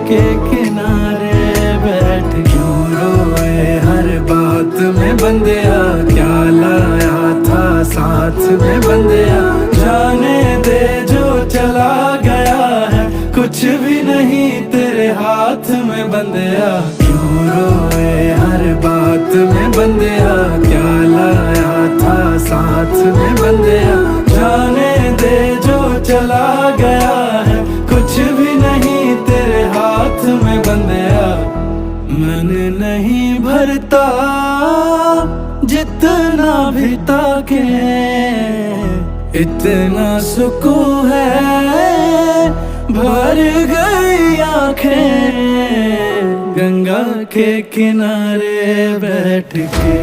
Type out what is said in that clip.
के किनारे बैठ क्यों रोए हर बात में बंदिया, क्या लाया था साथ में बंदिया। जाने दे जो चला गया है, कुछ भी नहीं तेरे हाथ में बंदिया। क्यों रोए हर बात में बंदिया, क्या लाया था साथ में बंदिया। जाने दे जो चला गया है, कुछ भी नहीं तेरे हाथ में बंदिया। मन नहीं भरता जितना भी ताके, इतना सुकून है भर गई आंखें गंगा के किनारे बैठ के।